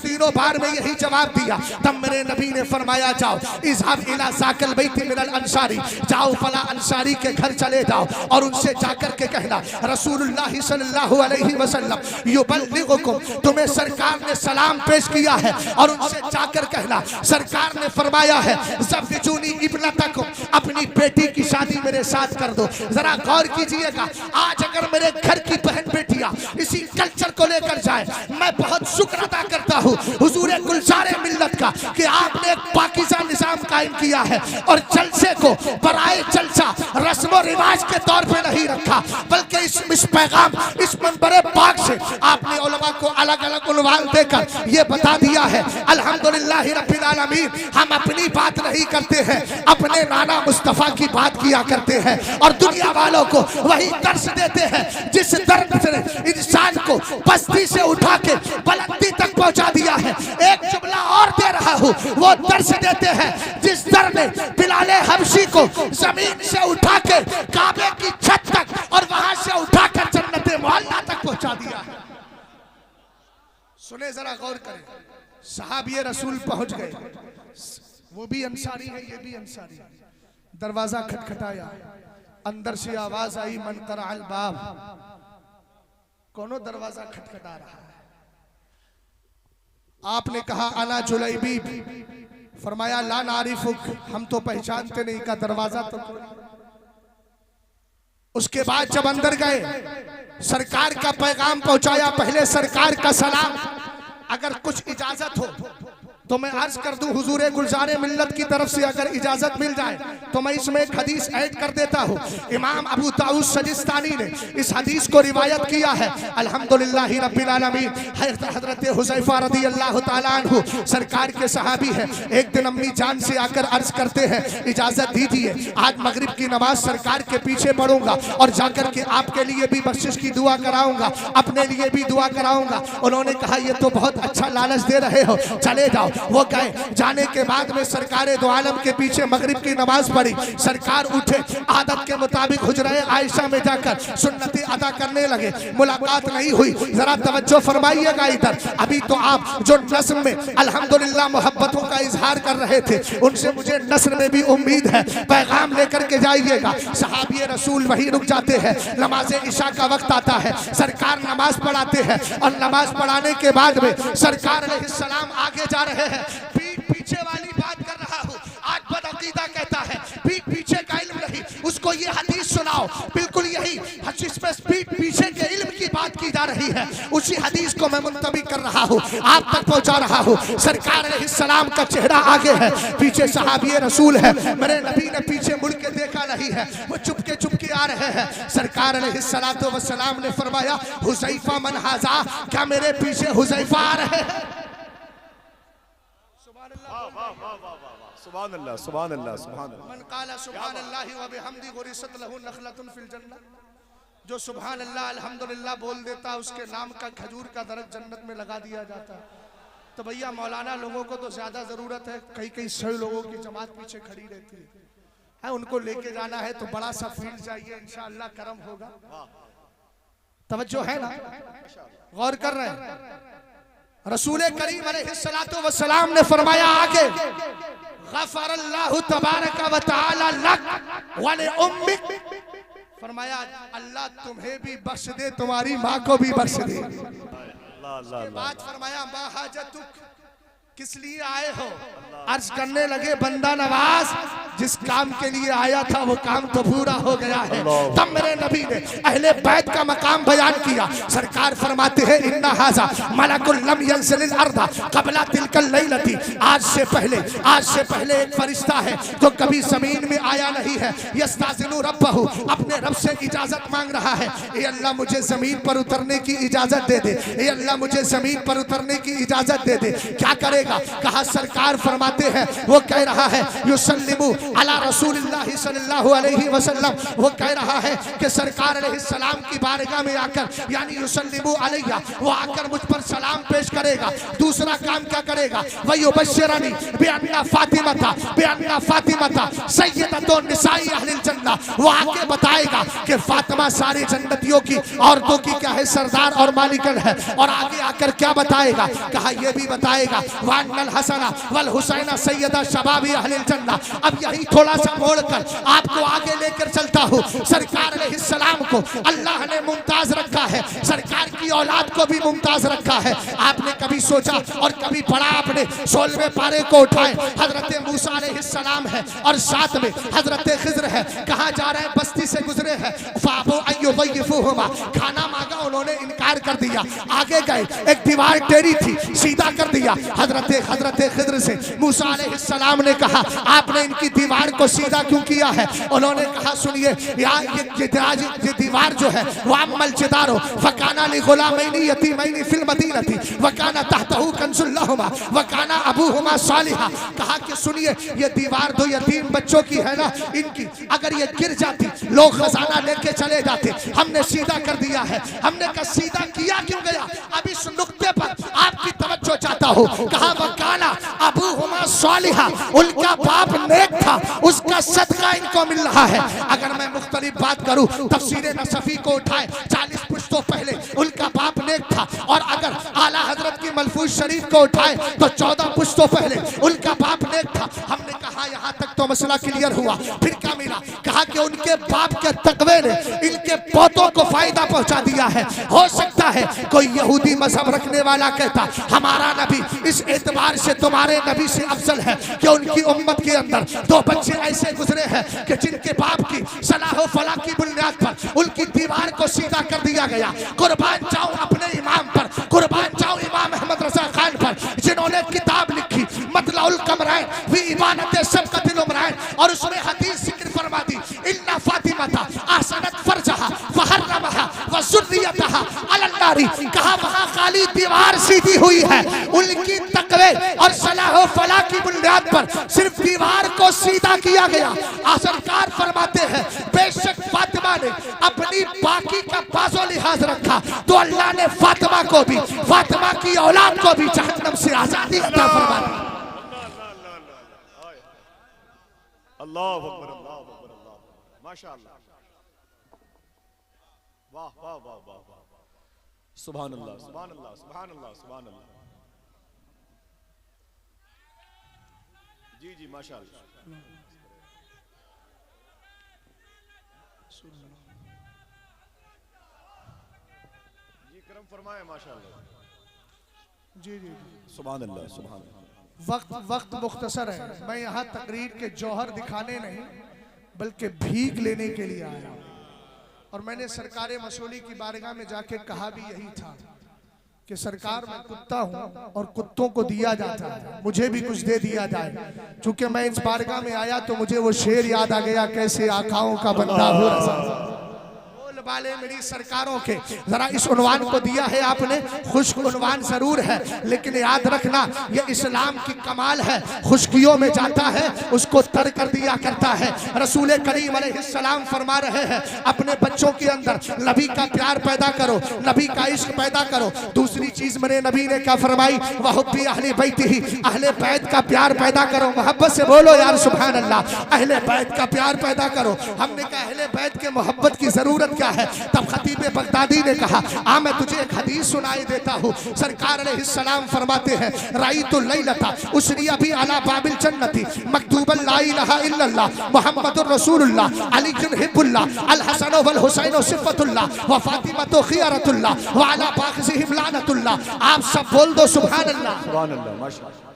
तीनों बार में यही जवाब दिया। तब मेरे नबी ने फरमाया जाओ इज़हाब इला ज़ाकिल बैति मिनल अंसारी, जाओ फला अंसारी के घर चले जाओ और उनसे जाकर के कहना रसूलुल्लाह सल्लल्लाहु अलैहि वसल्लम युबल्लिगुकुम, तुम्हें सरकार ने सलाम पेश किया है। और उनसे जाकर कहना सरकार ने फरमाया है ज़व्विजूनी इब्नतकुम, अपनी बेटी की शादी मेरे साथ कर दो। जरा गौर कीजिएगा, आज अगर मेरे घर की बहन बेटियां इसी कल्चर को लेकर जाए, मैं बहुत शुक्र अदा करता हूँ हुजूरे गुलजारे मिल्लत का कि आपने एक पाकीज़ा निजाम कायम किया है और जलसे को बराए जलसा रस्म रिवाज के तौर पे नहीं रखा, बल्कि इस पैगाम इस मंबरे पाक से आपने उलमा को अलग अलग उन्वान देकर ये बता दिया है अल्हम्दुलिल्लाह रब्बिल आलमीन। हम अपनी बात नहीं करते हैं, अपने नाना मुस्तफ़ा की बात किया करते हैं और दुनिया वालों को वही दर्श देते हैं जिस दर्द से इंसान को बस्ती से उठा के बुलंदी तक पहुंचा दिया है। एक जुमला और दे रहा हूँ, वो दर्श देते हैं जिस दर ने बिलाले हबशी को जमीन से उठा के काबे की छत तक और वहां से उठाकर जन्नते मोहल्ला तक पहुंचा दिया है। सुने जरा गौर करें, सहाबी रसूल पहुंच गए, वो भी अंसारी है, ये भी अंसारी है। दरवाजा खटखटाया, अंदर से आवाज आई मन करअल बाब, कौनो दरवाजा खटखटा रहा है। आपने कहा अना जुलैबीब, फरमाया ला नारिफुक, हम तो पहचानते नहीं, का दरवाजा तो। उसके बाद जब अंदर गए, सरकार का पैगाम पहुंचाया, पहले सरकार का सलाम। अगर कुछ इजाजत हो तो मैं अर्ज कर दूं हुजूरे गुलजारे मिल्लत की तरफ से अगर इजाजत मिल जाए तो मैं इसमें एक हदीस ऐड कर देता हूं। इमाम अबू दाऊद सजिस्तानी ने इस हदीस को रिवायत किया है। अल्हम्दुलिल्लाह रब्बिल आलमीन। हजरत हुज़ैफा रज़ियल्लाहु ताला अन्हु सरकार के सहाबी है। एक दिन अम्मी जान से आकर अर्ज करते हैं इजाजत दीजिए, आज मगरिब की नमाज सरकार के पीछे पढ़ूंगा और जाकर के आपके लिए भी बख्शिश की दुआ कराऊंगा, अपने लिए भी दुआ कराऊंगा। उन्होंने कहा ये तो बहुत अच्छा लालच दे रहे हो, चले जाओ। वो गए, जाने के बाद में सरकारे दो आलम के पीछे मगरिब की नमाज पढ़ी। सरकार उठे, आदत के मुताबिक हुजरे आयशा में जाकर सुन्नती अदा करने लगे। मुलाकात नहीं हुई, जरा तवज्जो फरमाइएगा इधर। अभी तो आप जो नस्र में अल्हम्दुलिल्लाह मोहब्बतों का इजहार कर रहे थे, उनसे मुझे नस्र में भी उम्मीद है, पैगाम लेकर के जाइएगा। सहाबी रसूल वहीं रुक जाते हैं। नमाज इशा का वक्त आता है, सरकार नमाज पढ़ाते हैं और नमाज पढ़ाने के बाद में सरकार अलैहिस्सलाम आगे जा रहे हैं। पीठ पीछे वाली बात कर रहा हूँ। आज बदअकीदा कहता है पीठ पीछे का इल्म नहीं, उसको ये हदीस सुनाओ। बिल्कुल यही हदीस में पीठ पीछे के इल्म की बात की जा रही है, उसी हदीस को मैं मुंतबी कर रहा हूँ, आप तक पहुँचा रहा हूँ। सरकार अलैहिस्सलाम का चेहरा आगे है, पीछे सहाबी रसूल है। मेरे नबी ने पीछे मुड़ के देखा नहीं है, वो चुपके चुपके आ रहे हैं। सरकार अलैहिस्सलातु वस्सलाम ने फरमाया हुज़ैफा मन हाज़ा, क्या मेरे पीछे हुज़ैफा आ रहे हैं? सुभान अल्लाह, सुभान अल्लाह, सुभान अल्लाह। मन काला सुभान अल्लाह व बिहम्दी गुरिसत लहु नखलतुन फिल जन्नह, जो सुभान अल्लाह अल्हम्दुलिल्लाह बोल देता उसके नाम का खजूर का दरख्त जन्नत में लगा दिया जाता। तो भैया मौलाना लोगों को तो ज्यादा जरूरत है, कई कई 100 लोगों की जमात पीछे खड़ी रहती है, उनको लेके जाना है तो बड़ा सा फील्ड चाहिए, इंशाअल्लाह करम होगा। तवज्जो है ना, गौर कर रहे हैं। रसूल करीम अलैहिस्सलातु वस्सलाम ने फरमाया आगे गफरल्लाहु तबारक व तआला लक व li उम्मिक, फरमाया अल्लाह तुम्हें भी बख्श दे, तुम्हारी माँ को भी बख्श दे। उसके बाद फरमाया मा हाजतुक, किस लिए आए हो? अर्ज करने लगे बंदा नवाज जिस काम के लिए आया था वो काम तो पूरा हो गया है। तब मेरे नबी ने अहले बैत का मकाम बयान किया। सरकार फरमाते हैं इन्ना हाजा मलकुल लम यंज़िल अर्दा क़ब्ला तिलकल लैलती, आज से पहले एक फरिश्ता है जो कभी जमीन में आया नहीं है। यस्ताज़िनु रब्बहु, अपने रब से इजाजत मांग रहा है, ए अल्लाह मुझे जमीन पर उतरने की इजाजत दे दे, ए अल्लाह मुझे जमीन पर उतरने की इजाजत दे दे। क्या करेगा? कहा सरकार फरमाते हैं वो कह रहा है युसल्लिमु अला रसूलिल्लाह सल्लल्लाहु अलैहि वसल्लम, वो कह रहा है कि सरकार अलैहिस्सलाम की बारगाह में आकर यानी युसल्लिमु अलैया, वो आकर मुझ पर सलाम पेश करेगा। दूसरा काम क्या करेगा? वयुबश्शिरनी बिअन्ना फातिमा सय्यदतु निसाई अहलिल जन्नह, वो आके बताएगा कि फातिमा सारी जन्नतियों की औरतों की क्या है, सरदार और मालिकन है। और आगे आकर क्या बताएगा? कहा ये भी बताएगा वान्नल हसना वल हुसैना सय्यदा शबाबी अहलिल जन्नह। अब यही थोड़ा सा मोड़कर आपको आगे लेकर चलता हूँ। सरकार अलैहिस्सलाम को अल्लाह ने मुमताज रखा है, सरकार की औलाद को भी मुमताज रखा है। आपने कभी सोचा और कभी पढ़ा आपने 16वें पारे को उठाए, हजरत मूसा अलैहिस्सलाम है और साथ में हजरत खिज़्र है। कहाँ जा रहे हैं? बस्ती से गुजरे हैं। फाबो अय्युज़य्यिफ़ुहुमा, खाना मांगा, उन्होंने इनकार कर दिया। आगे गए, एक दीवार टेढ़ी थी, सीधा कर दिया। हजरत खिज़्र से मूसा अलैहिस्सलाम ने कहा आपने इनकी दीवार को सीधा क्यों किया है? उन्होंने कहा सुनिए ये दीवार जो है वाम्मल जिदारो फकाना लिगुलामैनी यतीमैनी फिल मदीनती वकाना तहतहु कंजुल लहुमा वकाना अबूहुमा सालिहा। कहा कि सुनिए ये दीवार दो यतीम बच्चों की है ना, इनकी अगर ये गिर जाती लोग खजाना लेके चले जाते। हमने सीधा कर दिया है। हमने कहा सीधा किया क्यों गया? अब इस नुक्ते पर आपकी तवज्जो चाहता हूँ। कहा वकाना अबूहुमा सालिहा, उनका बाप नेक था, उसका सदका इनको मिल रहा है। अगर मैं मुख्तलिफ बात करूं, तफसीर नसफी को उठाए 40 पुश्तों पहले उनका बाप नेक था, और अगर आला हजरत की मलफूज शरीफ को उठाए तो 14 पुश्तों पहले उनका बाप नेक था। हमने कहा यहाँ तक तो मसला क्लियर हुआ। फिर क्या मिला? कहा कि उनके बाप के तकवे ने इनके पोतों को फायदा पहुंचा दिया है। हो सकता है कोई यहूदी मजहब रखने वाला कहता हमारा नबी इस एतबार से तुम्हारे नबी से अफजल है कि उनकी उम्मत के अंदर 2 बच्चे ऐसे गुजरे हैं कि जिनके बाप की सलाह फला की बुनियाद पर उनकी दीवार को सीधा कर दिया गया। कुर्बान जाऊं अपने इमाम पर, कुर्बान जाऊं इमाम अहमद रजा खान पर, जिन्होंने किताब लिखी मतलाउल कमराइन वी इबानत सबकतिल उमराइन, और उसमें हदीस जिक्र फरमा दी इन्ना फातिमा था ahsanat फरजहा फहर्रमहा व ज़ुर्रियतहा अलन नारी। कहा वहां खाली दीवार सीधी हुई है, उनकी तकवे और सलाह फला की बुनियाद पर सिर्फ दीवार को सीधा किया गया। सरकार फरमाते हैं बेशक फातिमा ने अपनी बाकी का बाजो लिहाज रखा तो अल्लाह ने फातिमा को भी, फातिमा की औलाद को भी जहन्नम से आजादी अता फरमा दी। अल्लाह अकबर, अल्लाह अकबर, अल्लाह माशाअल्लाह, वाह वाह वाह वाह वाह, सुभान अल्लाह सुभान अल्लाह सुभान अल्लाह सुभान अल्लाह। जी जी माशाअल्लाह, जी करम फरमाए माशाअल्लाह। जी जी सुभान अल्लाह सुभान अल्लाह। वक्त मुख्तसर है, मैं यहाँ तकरीर के जौहर दिखाने नहीं बल्कि भीख लेने के लिए आया हूँ। और मैंने सरकार मसूली की बारगाह में जाके कहा भी यही था कि सरकार मैं कुत्ता हूँ और कुत्तों को दिया जाता है, मुझे भी कुछ दे दिया जाए। चूंकि मैं इस बारगाह में आया तो मुझे वो शेर याद आ गया, कैसे आकाओं का बंदा हो रहा वाले मेरी सरकारों के। जरा इस उन्वान को दिया है आपने, खुश्क उन्वान जरूर है लेकिन याद रखना ये इस्लाम की कमाल है, खुश्कियों में जाता है उसको तर कर दिया करता है। रसूल करीम अलैहिस्सलाम फरमा रहे हैं अपने बच्चों के अंदर नबी का प्यार पैदा करो, नबी का इश्क पैदा करो। दूसरी चीज मेरे नबी ने क्या फरमाई? वहुब्बी अहले बैतिही, अहले बैत का प्यार पैदा करो। मोहब्बत से बोलो यार सुभान अल्लाह, अहले बैत का प्यार पैदा करो। हमने कहा अहले बैत के मोहब्बत की जरूरत क्या है? तब खतीब बगदादी ने कहा आ मैं तुझे एक हदीस सुनाई देता हूँ। सरकार अलैहिस्सलाम फरमाते हैं राईतुल लैलता उसरिया भी अला बाबिल जन्नती मकतूबन ला इलाहा इल्लल्लाह मुहम्मदुर रसूलुल्लाह अलीयुन हिब्बुल्लाह अल हसन वल हुसैन सिफ़तुल्लाह व फातिमा खियारतुल्लाह व अला बाखिहिम लानतुल्लाह। आप सब बोल दो सुभान अल्लाह, सुभान अल्लाह माशाअल्लाह।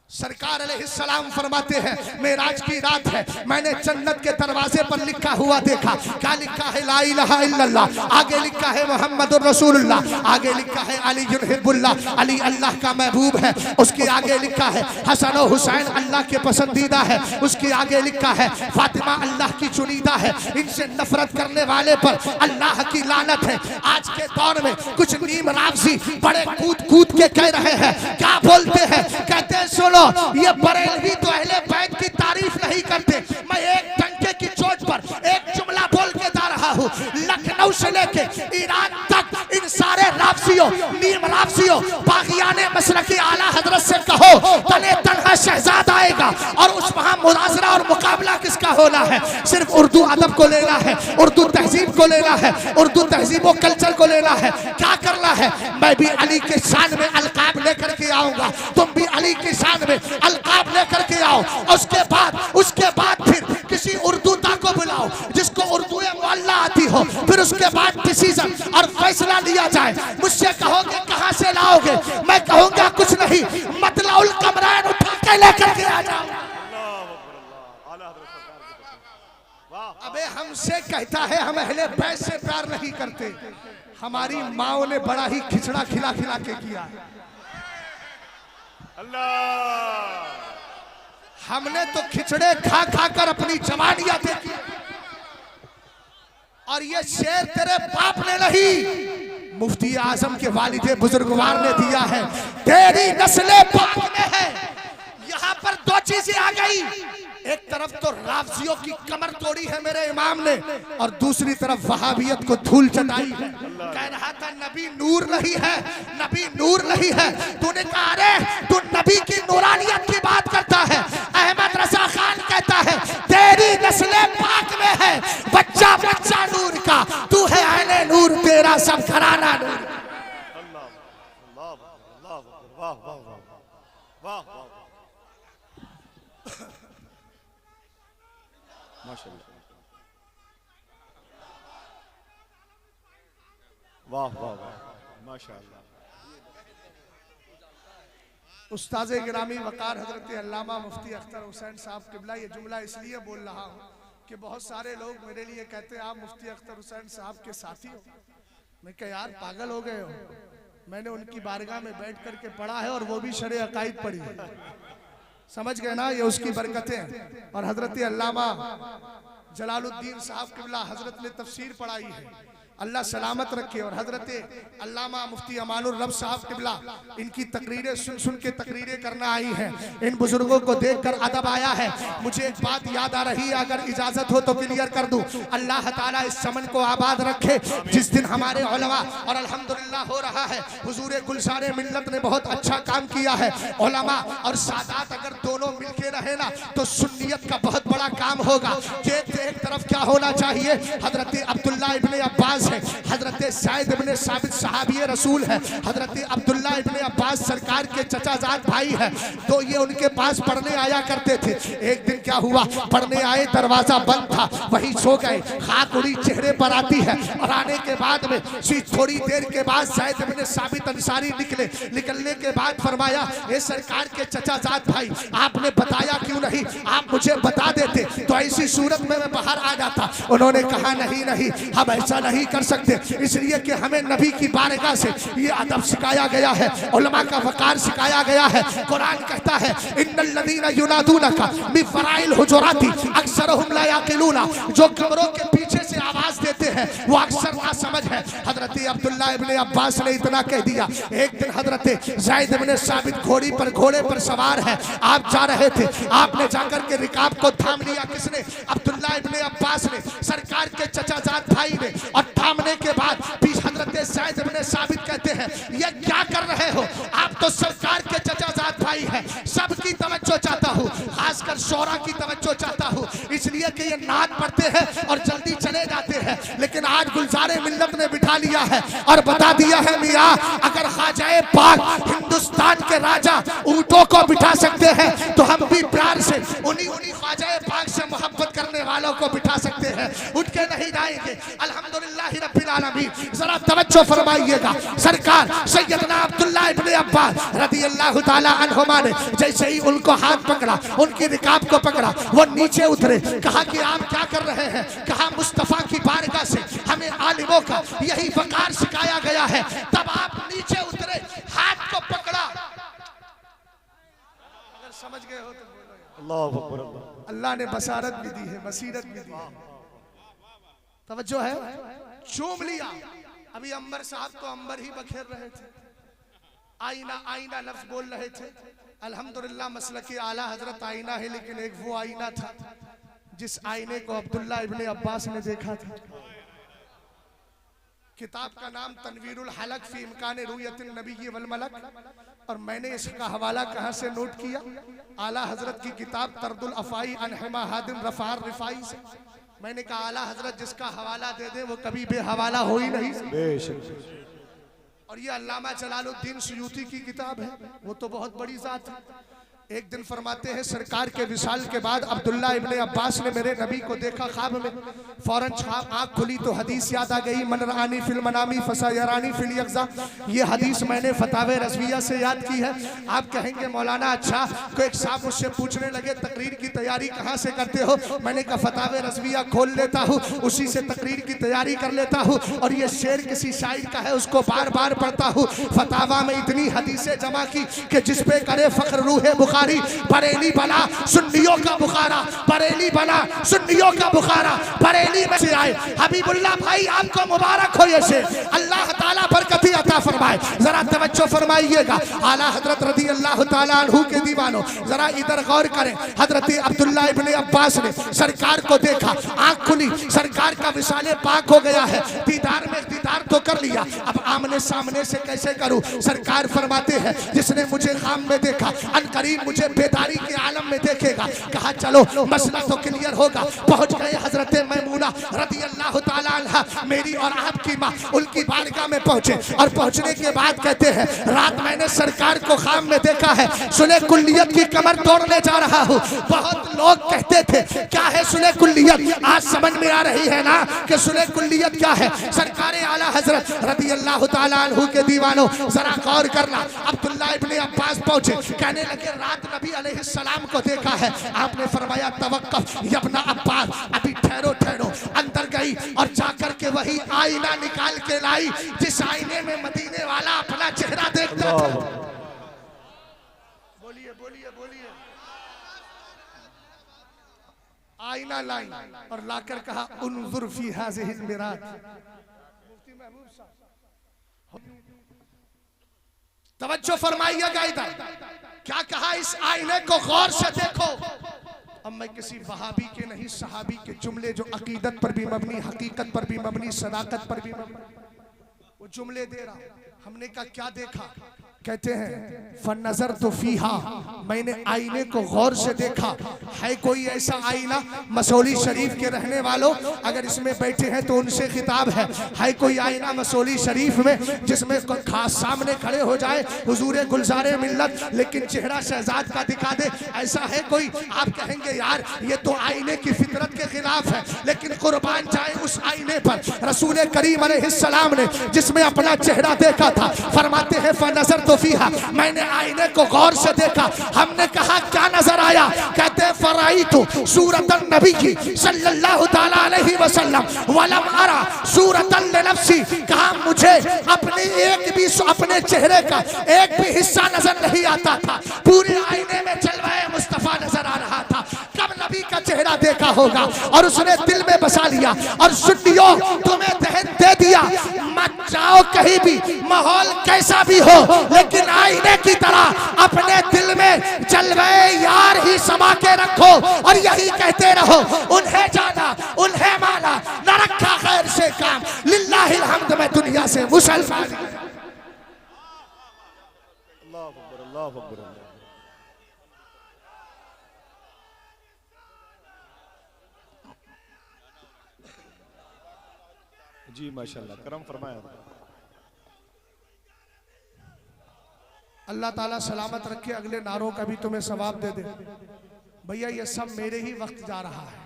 सरकार अलैहिस्सलाम फरमाते हैं मेराज की रात है, मैंने जन्नत के दरवाजे पर लिखा हुआ देखा। क्या लिखा है? ला इलाहा इल्लल्लाह। आगे लिखा है मुहम्मदुर रसूलुल्लाह। आगे लिखा है अली युहिब्बुल्लाह, अली अल्लाह का महबूब है। उसके आगे लिखा है हसन और हुसैन अल्लाह के पसंदीदा है। उसके आगे लिखा है फातिमा अल्लाह की चुनीदा है। इनसे नफरत करने वाले पर अल्लाह की लानत है। आज के दौर में कुछ नीम राफजी बड़े कूद कूद के कह रहे हैं, क्या बोलते हैं? कहते हैं सुनो, ये बरेलवी तो अहले बैत की तारीफ नहीं करते। मैं एक टंके की चोट पर एक जुमला बोल के जा रहा हूँ, लखनऊ से लेके ईरान तक इन सारे राफसियों, नीम राफसियों, बागियाने मसलकी आला हजरत से कहो तने तनहा शहजाद आएगा और उस वहां मुनाजरा और मुकाबला किसका होना है? सिर्फ उर्दू अदब को लेना है, उर्दू तहजीब को लेना है, उर्दू तहजीब और कल्चर को लेना है। क्या करना है? मैं भी अली के शान में अलकाब लेकर के आऊंगा, तुम भी अली की शान में अलकाब लेकर के आओ। उसके बाद फिर किसी उर्दू दा को बुलाओ जिसको उर्दू मुअल्ला आती हो, फिर उसके बाद डिसीजन और फैसला लिया जाए। मुझसे कहोगे कहां से लाओगे? मैं कहूंगा कुछ नहीं, मतलाउल कमरान उठा के लेकर के आ जाओ। अबे हमसे कहता है हम अहले बैत से प्यार नहीं करते। हमारी माओ ने बड़ा ही खिचड़ा खिला खिला के किया। अल्लाह, हमने तो खिचड़े खा खा कर अपनी जवानियां देखी, और ये शेर तेरे बाप ने नहीं, मुफ्ती आजम के वालिदे बुजुर्गवार ने दिया है। तेरी नस्लें पाक में है। यहाँ पर दो चीजें आ गई, एक तरफ तो राफजियों की कमर तोड़ी है मेरे इमाम ने, और दूसरी तरफ वहाबियत को धूल चटाई है। कह रहा था नबी नूर नहीं है, नबी नूर नहीं है। तूने कहा अरे तू नबी की नूरानियत की बात करता है। अहमद रजा खान कहता है तेरी नस्लें पाक में है, बच्चा बच्चा नूर का, तू है अहले नूर, तेरा सब घराना नूर। वाह वाह वाह वाह, माशाअल्लाह, वाह वाह वाह, माशाअल्लाह। उस्ताज़े गिरामी वकार हजरत अल्लामा मुफ्ती अख्तर हुसैन साहब किबला, ये जुमला इसलिए बोल रहा हूँ कि बहुत सारे लोग मेरे लिए कहते हैं आप मुफ्ती अख्तर हुसैन साहब के साथी हो। मैं कह यार पागल हो गए हो, मैंने उनकी बारगाह में बैठ करके पढ़ा है और वो भी शरे अकायद पढ़ी है। समझ गए ना, ये उसकी बरकतें। और हजरत अल्लामा जलालुद्दीन साहब किबला हजरत ने तफसीर पढ़ाई है, अल्लाह सलामत रखे। और हजरत अल्लामा मुफ्ती अमानुर रब साहब किबला इनकी तकरीरें सुन सुन के तकरीरें करना आई हैं। इन बुजुर्गों को देखकर अदब आया है। मुझे एक बात याद आ रही है, अगर इजाजत हो तो क्लियर कर दूं। अल्लाह ताला इस चमन को आबाद रखे जिस दिन हमारे उलमा, और अल्हम्दुलिल्लाह हो रहा है, हुजूर गुलशारे मिल्लत ने बहुत अच्छा काम किया है। उलमा और सादात अगर दोनों मिलके रहे ना तो सुन्नियत का बहुत बड़ा काम होगा। एक तरफ क्या होना चाहिए, हजरत अब्दुल्ला इब्ने अब्बास है, हजरत सैयद इब्ने साबित सहाबी रसूल है, हजरत अब्दुल्ला इब्ने अब्बास सरकार के चचाजाद भाई है। तो ये उनके पास पढ़ने आया करते थे। एक दिन क्या हुआ, पढ़ने आए, दरवाजा बंद था, वहीं सो गए। खाक उड़ी चेहरे पर आती है, और आने के बाद में थोड़ी देर के बाद सैयद इब्ने साबित अंसारी निकले। निकलने के बाद फरमाया ये सरकार के चचाजाद भाई, आपने बताया क्यों नहीं, आप मुझे बता देते तो ऐसी सूरत में मैं बाहर आ जाता। उन्होंने कहा नहीं नहीं, हम ऐसा नहीं कर सकते, इसलिए कि हमें नबी की बारगाह से ये अदब सिखाया गया है, उलमा का वकार सिखाया गया है। कुरान कहता है इन्नल लदीना युनादूनका मिन फराइल हुजुराती अक्सरुहुम ला याकिलूना, जो कमरों के पीछे से आवाज देते हैं वो अक्सर ना समझ है। हजरत अब्दुल्ला इब्ने अब्बास ने इतना कह दिया। एक दिन हजरत ज़ैद इब्ने साबित घोड़े पर सवार है, आप जा रहे थे, आपने जाकर के रिकाब को थाम लिया। किसने? अब्दुल्ला इब्ने अब्बास ने, सरकार के चचाजाद भाई ने। और थामने के बाद हजरत ज़ैद इब्ने साबित कहते हैं ये क्या कर रहे हो, आप तो सरकार के चचाजाद भाई हैं, सबकी तवज्जो चाहता हूँ, खासकर शोरा की तवज्जो चाहता हूँ, इसलिए कि ये नात पढ़ते हैं और जल्दी चले जाते हैं। लेकिन आज गुलजारे मिल्लत ने बिठा लिया है और बता दिया है मियाँ, अगर ख्वाजाए पाक हिंदुस्तान के राजा ऊँटों को बिठा सकते हैं तो हम भी प्यार से उन्हीं ख्वाजाए पाक से मोहब्बत करने वालों को बिठा सकते हैं। उठ के नहीं जाएंगे। अल्हम्दुलिल्लाह रब्बिल आलमीन। जरा तवज्जो फरमाइएगा, सरकार सैयदना अब्दुल्ला इब्ने अब्बास रदी अल्लाह ताला अन्हुमा ने जैसे ही उनको हाथ पकड़ा, उनकी रिकाब को पकड़ा, वो नीचे उतरे। कहा कि आप क्या कर रहे हैं? कहा मुस्तफा की बारगाह से हमें आलिमों का यही वकार सिखाया गया है। तब आप नीचे उतरे, हाथ को पकड़ा। अगर समझ गए हो तो बोलो। अल्लाहु अकबर। अल्लाह ने बसारत भी दी है, बसीरत भी दी है। तवज्जो है, चूम लिया। अभी अंबर साहब तो अंबर ही बखेर रहे थे, आईना आईना लफ्ज बोल रहे थे। अल्हम्दुलिल्लाह मसलकी आला हजरत आईना है, लेकिन एक वो आईना था जिस आईने को अब्दुल्ला इब्ने अब्बास ने देखा था। किताब का नाम तनवीरुल हलक फी इम्कान रुयतिन नबी वल मलक, और मैंने इसका हवाला कहां से नोट किया? आला हजरत की किताब तरदुल अफाई अनहमा हादिम रफार रिफाई से। मैंने कहा आला हजरत जिसका हवाला दे दे वो कभी बेहवाला हो ही नहीं। और ये अल्लामा जलालुद्दीन सुयूती की किताब है, वो तो बहुत बड़ी जात है। एक दिन फरमाते हैं सरकार के विसाल के बाद अब्दुल्ला इब्ने अब्बास ने मेरे नबी को देखा ख्वाब में। फौरन आँख खुली तो हदीस याद आ गई, मन रानी फिल मनामी फसायरानी फिल यक्जा। ये हदीस मैंने फतावे रज़विया से याद की है। आप कहेंगे मौलाना अच्छा, कोई एक साहब मुझसे पूछने लगे तकरीर की तैयारी कहाँ से करते हो? मैंने कहा फतावे रज़विया खोल लेता हूँ, उसी से तकरीर की तैयारी कर लेता हूँ। और ये शेर किसी शायर का है, उसको बार बार पढ़ता हूँ। फतावा में इतनी हदीसें जमा की कि जिसपे करे फख्र रूहे बुखारी। बरेली बना सुन्नियों का बुखारा, बरेली बना सुन्नियों का बुखारा, बरेली में से आए। हबीबुल्लाह भाई आपको मुबारक हो, ये से अल्लाह ताला बरकती अता फरमाए। जरा तवज्जो फरमाइएगा, आला हजरत रदी अल्लाह ताला अन्हु के दीवानों जरा इधर गौर करें। हजरत अब्दुल्ला इब्ने अब्बास ने सरकार को देखा, आंख खुली, सरकार का विसाले पाक हो गया है। दीदार में दीदार तो कर लिया, अब आमने सामने से कैसे करूं? सरकार फरमाते हैं जिसने मुझे ख्वाब में देखा अनकरीब मुझे बेदारी के आलम में देखेगा। कहा चलो मसला तो क्लियर होगा। पहुंच गए हजरत मैमूना रदी अल्लाह ताला अन्हा, मेरी और आपकी माँ, उनकी बारगाह में पहुंचे। और पहुंचने के बाद कहते हैं रात मैंने सरकार को ख्वाब में देखा है, सुने कुल्लियत की कमर तोड़ने जा रहा हूँ। बहुत लोग कहते थे क्या है सुने कुल्लियत? आज समझ में आ रही है ना कि सुने कुल्लियत क्या है। सरकार आला हजरत रदी अल्लाह ताला अन्हु के दीवानों जरा गौर करना। अब्दुल्ला इब्ने अब्बास पहुंचे, कहने लगे रात नबी अलैहिस्सलाम को देखा है। आपने फरमाया तवक्कफ यब्ना अब्बास, अभी ठहरो ठहरो। अंदर गई और जाकर के वही आईना निकाल के लाई जिस आईने में मदीने वाला अपना चेहरा देखता था। बोलिए बोलिए बोलिए। आईना लाई और लाकर कहा उन्जुर फी हाज़िहिल मिरात। मुफ्ती महबूब साहब तवज्जो फरमाइएगा इधर, क्या कहा? इस आईने को गौर से देखो। अब मैं किसी वहाबी के नहीं, सहाबी के जुमले जो अकीदत पर भी मबनी, हकीकत पर भी मबनी, सदाकत पर भी मबनी, वो जुमले दे रहा। हमने कहा क्या देखा? कहते हैं फन्नजर तो फीहा, मैंने आईने को गौर से देखा। है कोई ऐसा आईना? मसौली शरीफ के रहने वालों अगर इसमें बैठे हैं तो उनसे खिताब है कोई आईना मसौली शरीफ में जिसमें खास सामने खड़े हो जाए हुजूरे गुलजारे मिल्लत, लेकिन चेहरा शहजाद का दिखा दे? ऐसा है कोई? आप कहेंगे यार ये तो आईने की फितरत के खिलाफ है, लेकिन कुर्बान जाए उस आईने पर रसूल करीम अलैहिस्सलाम ने जिसमें अपना चेहरा देखा था। फरमाते हैं फनजर तो फीहा, मैंने आईने को गौर से देखा। हमने कहा क्या नजर आया? कहते हैं फराइतु सूरतन नबी की सल्लल्लाहु ताला अलैहि वसल्लम वलम अरा सूरतन लिनफ्सी। कहा मुझे अपने एक भी अपने चेहरे का एक भी हिस्सा नजर नहीं आता था, पूरे आईने में जलवाए मुस्तफा नजर आ रहा था। कब नबी का चेहरा देखा होगा और उसने दिल में बसा लिया। और सुन्नियों तुम्हें दहन दे दिया, मत जाओ कहीं भी, माहौल कैसा भी हो, लेकिन आईने की तरह अपने दिल में जलवे यार ही समा के रखो और यही कहते रहो उन्हें जाना उन्हें माना, न रखा खैर से काम, लिल्लाहिल हम्द में दुनिया से मुसलमान। अल्लाह अकबर, अल्लाह अकबर। जी माशाल्लाह, करम फरमाया। अल्लाह ताला सलामत रखे, अगले नारों का भी तुम्हें सवाब दे दे। भैया ये सब मेरे ही वक्त जा रहा है।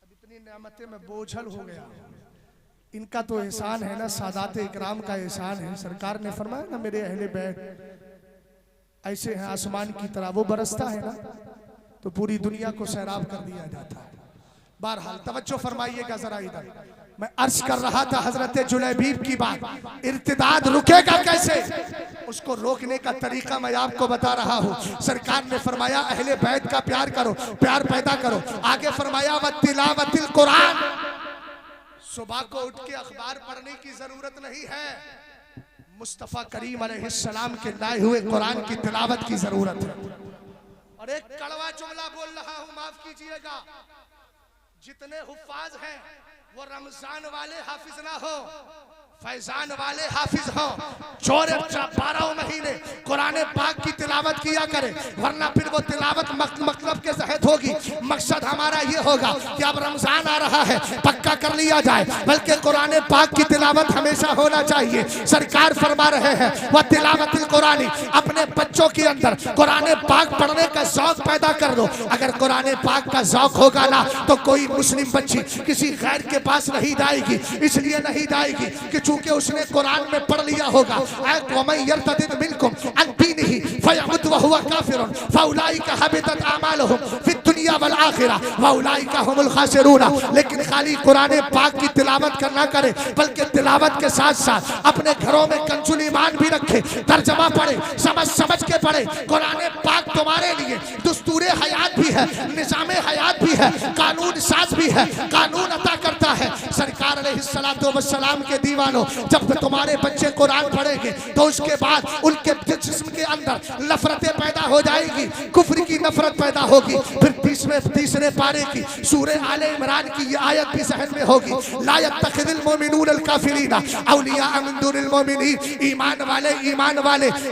अब इतनी नेमतें में बोझल हो गया, इनका तो एहसान है ना, सादात इकराम का एहसान है। सरकार ने फरमाया ना मेरे अहले बैत ऐसे हैं आसमान की तरह, वो बरसता है ना तो पूरी दुनिया को सैराब कर दिया जाता है। बहरहाल तवज्जो फरमाइएगा जरा इधर। मैं अर्ज कर रहा था हजरत जुलैबीब की बात, इर्तिदाद रुकेगा कैसे, उसको रोकने का तरीका मैं आपको बता रहा हूँ। सरकार ने फरमाया अहले बैत का प्यार करो, प्यार पैदा करो। आगे फरमाया व तिलावतिल कुरान, सुबह को उठ के अखबार पढ़ने की जरूरत नहीं है, मुस्तफा करीम अलैहिस्सलाम के लाए हुए कुरान की तिलावत की जरूरत है। और एक कड़वा जुमला बोल रहा हूँ, माफ कीजिएगा, जितने हुफ्फाज हैं वो रमजान वाले हाफिज ना हो, फैजान वाले हाफिज हो, 12 महीने कुरान पाक की तिलावत किया करे, वरना फिर वो तिलावत मतलब के तहत होगी। मकसद हमारा ये होगा कि अब रमजान आ रहा है, पक्का कर लिया जाए, बल्कि कुरान पाक की तिलावत हमेशा होना चाहिए। सरकार फरमा रहे हैं वह तिलावतिल कुरानी, अपने बच्चों के अंदर कुरान पाक पढ़ने का शौक पैदा कर दो। अगर कुरान पाक का शौक होगा ना तो कोई मुस्लिम बच्ची किसी गैर के पास नहीं जाएगी, इसलिए नहीं जाएगी कि चूंकि उसने कुरान में पढ़ लिया होगा लेकिन खाली कुरान पाक की तिलावत करना करे, बल्कि तिलावत के साथ साथ अपने घरों में कंजुल ईमान भी रखे, तर्जमा पढ़े, समझ समझ के पढ़े। कुरान पाक तुम्हारे लिए दुस्तूरे हयात भी है, निजाम हयात भी है, कानून साज भी है, कानून अता करता है। सरकार अलैहिस्सलातु वस्सलाम के दीवानों, जब तुम्हारे बच्चे कुरान पढ़ेंगे तो उसके बाद उनके जिस्म के अंदर नफरतें पैदा हो जाएगी, कुफ्र की नफरत पैदा होगी। फिर तीसरे पारे की सूरह आले इमरान की ये आयत भी जहन में होगी, ला यत्तखिज़ुल मुमिनून अल काफिरीना औलिया मिन दुनिल मुमिनीन।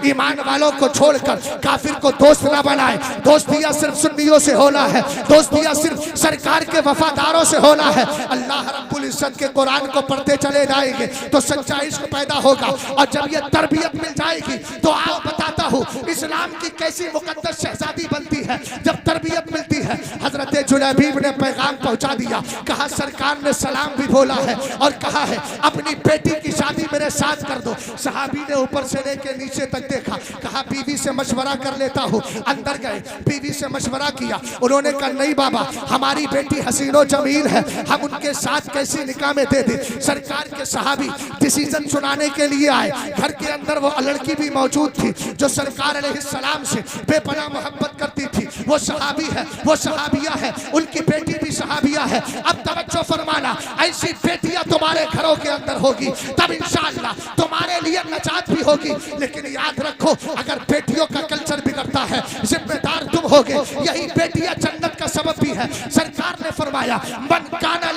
ईमान वालों को छोड़कर काफिर को दोस्त ना बनाए। दोस्तियां सिर्फ सुन्नियों से होना है, दोस्तियां सिर्फ सरकार के वफादारों से होना है। अल्लाह रब्बुल इज्जत के कुरान को पढ़ते चले जाएंगे तो सच्चा इश्क पैदा होगा, और जब ये तरबियत मिल जाएगी तो आओ बताता हूँ इस्लाम की कैसी मुकद्दस शहजादी बनती है जब तरबियत मिलती है। हजरत जुलैबीब ने पैगाम पहुंचा दिया, कहा सरकार ने सलाम भी बोला है और कहा है अपनी बेटी की शादी मेरे साथ कर दो। सहाबी ने ऊपर से लेके नीचे तक देखा, कहा बीवी से मशवरा कर लेता हूँ। अंदर गए, बीवी से मशवरा किया, उन्होंने कहा नहीं बाबा, हमारी बेटी हसीनो जमील है, हम उनके साथ कैसी निकाह में दे दे। सरकार के सहाबी डिसीजन सुनाने के लिए आए। घर के अंदर वो लड़की भी मौजूद थी जो सरकार अलैहिस्सलाम से बेपनाह मोहब्बत करती थी, वो सहाबी है, वो सहाबिया है, उनकी बेटी भी सहाबिया है। अब तवज्जो फरमाना, ऐसी बेटियां तुम्हारे घरों के अंदर होगी तब इंशाअल्लाह तुम्हारे लिए नजात भी होगी। लेकिन याद रखो, अगर बेटियों का कल्चर बिगड़ता है जिम्मेदार तुम होगे, यही बेटियां जन्नत का सबब भी है। सरकार ने फरमाया मन काना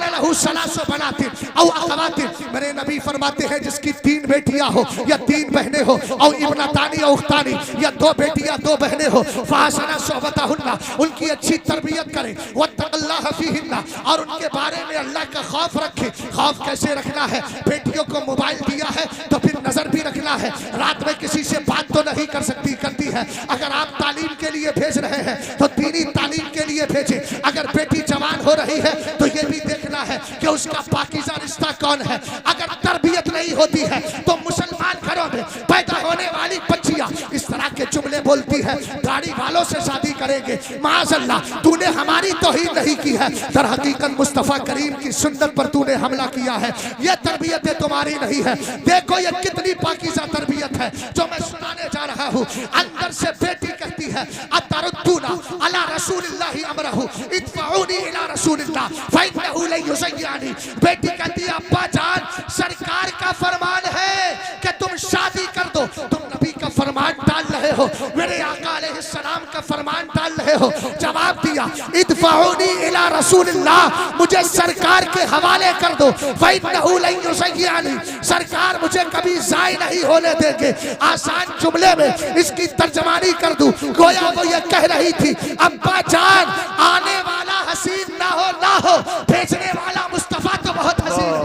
लहू सलासो बनाते औ अखवाते, मेरे नबी फरमाते हैं जिसकी 3 बेटियां हो या 3 बहनें हो, और इब्नतानी और उख्तानी, या 2 बेटियां 2 बहनें हो, फासना सोबताहुन्ना, उनकी अच्छी तरबियत करें, वत्तक़ुल्लाह फीहिन्ना, और उनके बारे में अल्लाह का खौफ रखें। खौफ कैसे रखना है? बेटियों को मोबाइल दिया है तो फिर नजर भी रखना है, रात में किसी से बात तो नहीं करती है। अगर आप तालीम के लिए भेज रहे हैं तो दीनी तालीम के लिए भेजें। अगर बेटी जवान हो रही है तो ये भी देखना है कि उसका पाकीज़ा रिश्ता कौन है। अगर तरबियत नहीं होती है तो मुसलमान घरों में पैदा होने वाली बच्चियां इस तरह के जुमले बोलती है, गाड़ी वालों से शादी करेंगे, माज़अल्लाह तूने हमारी तौहीन नहीं की है, दर हकीकत मुस्तफ़ा करीम की सुन्नत पर तूने हमला किया है। ये तरबियतें तुम्हारी नहीं है। देखो ये कितनी पाकीज़ा तरबियत है जो मैं सुनाने जा रहा हूँ। अंदर से बेटी कहती है अतरुद्दूना अला रसूलिल्लाहि अमरहु इदफऊनी इला रसूलिल्लाह फइन्नहु लन युज़य्यनी। बेटी कहती है अब्बा जान, सरकार का फरमान है कि तुम शादी कर दो, तुम नबी का फरमान टाल रहे हो, मेरे आका अलैहिस्सलाम का फरमान टाल रहे हो। जवाब दिया इदफऊनी इला रसूलिल्लाह, मुझे सरकार के हवाले कर दो, फइन्नहु लन युज़य्यनी, सरकार मुझे कभी ज़ाय नहीं होने देंगे। आसान जुमले में इसकी तर्जमानी कर दूं, गोया वो ये कह रही थी अब्बा जान आने वाला हसीन ना हो, भेजने वाला मुस्तफा तो बहुत हसीन है।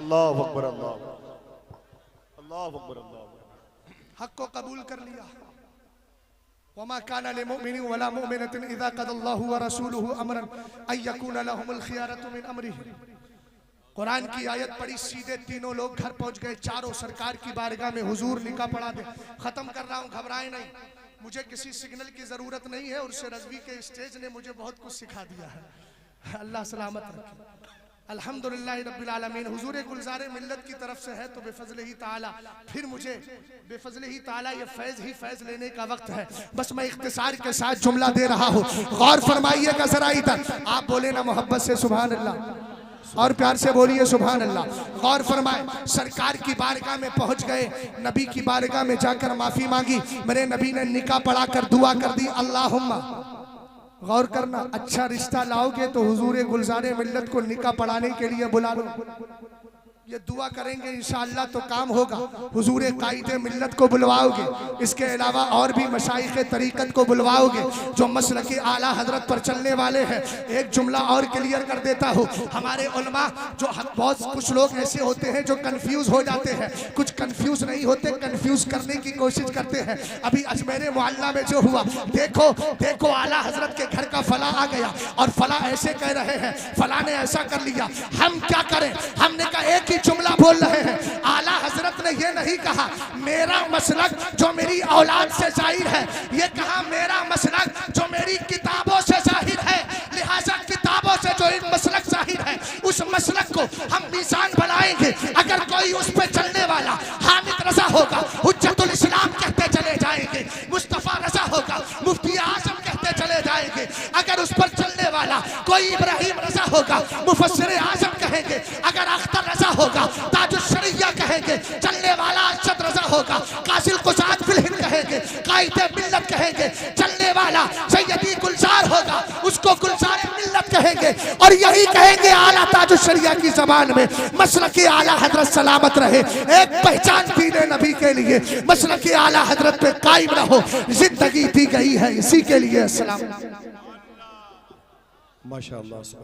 अल्लाहु अकबर, अल्लाहु अकबर, अल्लाहु हक को कबूल कर लिया। वमा काना लिमुमिनिन वला मुमिनतिन इज़ा क़ज़ल्लाहु व रसूलुहु अमरन अन यकूना लहुमुल खियारतु मिन अमरिही। कुरान की आयत पढ़ी, सीधे तीनों लोग घर पहुंच गए, चारों सरकार की बारगाह में हुजूर निकाह पढ़ा दे। खत्म कर रहा हूं, घबराए नहीं, मुझे किसी सिग्नल की जरूरत नहीं है। उर्स रज़वी के स्टेज ने मुझे बहुत कुछ सिखा दिया है, अल्लाह सलामत रखे। अल्हम्दुलिल्लाह रब्बिल आलमीन। हुजूर गुलज़ारे मिल्लत की तरफ से है तो बेफज़ल ही ताला, फिर मुझे बेफज़ल ही ताला ये फैज़ ही फैज़ लेने का वक्त है। बस मैं इख्तिसार के साथ जुमला दे रहा हूँ, गौर फरमाइएगा जरा इधर। आप बोले ना मोहब्बत से सुभान अल्लाह, और प्यार से बोलिए सुभान अल्लाह। गौर फरमाए, सरकार की बारगाह में पहुंच गए, नबी की बारगाह में जाकर माफी मांगी। मेरे नबी ने निकाह पढ़ा कर दुआ कर दी, अल्लाहुम्मा। गौर करना, अच्छा रिश्ता लाओगे तो हुजूर गुलज़ारे मिल्लत को निकाह पढ़ाने के लिए बुला लो, ये दुआ करेंगे इंशाअल्लाह तो काम होगा। हुजूर कायदे मिल्लत को बुलवाओगे, इसके अलावा और भी मशाइख तरीक़त को बुलवाओगे जो मसलक आला हजरत पर चलने वाले हैं। एक जुमला और क्लियर कर देता हूँ, हमारे उलमा जो बहुत कुछ लोग ऐसे होते हैं जो कंफ्यूज हो जाते हैं, कुछ कंफ्यूज नहीं होते, कंफ्यूज करने की कोशिश करते हैं। अभी अजमेर मोहल्ला में जो हुआ, देखो देखो आला हजरत के घर का फला आ गया और फला ऐसे कह रहे हैं, फला ने ऐसा कर लिया, हम क्या करें? हमने कहा एक ही जुमला बोल रहे हैं, आला हजरत ने ये नहीं कहा मेरा मसलक जो मेरी औलाद से जाहिर है, ये कहा मेरा मसलक जो मेरी किताबों से जाहिर है। लिहाजा किताबों से जो इन मसलक जाहिर है, उस मसलक को हम मीज़ान बनाएंगे। अगर कोई उस पर चलने वाला हामिद रजा होगा, हुज्जतुल इस्लाम कहते चले जाएंगे, मुस्तफा रजा होगा, मुफ्ती आजम कहते चले जाएंगे। अगर उस पर चलने वाला कोई इब्राहिम रजा होगा, मुफस्सिर आजम कहेंगे। अगर अख्तर रजा होगा, ताजुश शरिया कहेंगे। चलने वाला अरशद रजा होगा, कासिल कुसाद फिल हिंद कहेंगे, कायदे मिल्लत कहेंगे। चलने वाला सैयदी गुलजार होगा, उसको गुलजार मिल्लत कहेंगे। और यही कहेंगे आला ताजुश शरिया की ज़बान में, मसलक आला हजरत सलामत रहे। एक पहचान दीने नबी के लिए, मसलक आला हजरत पे कायम रहो। जिंदगी दी गई है इसी के लिए। अस्सलाम। माशाअल्लाह।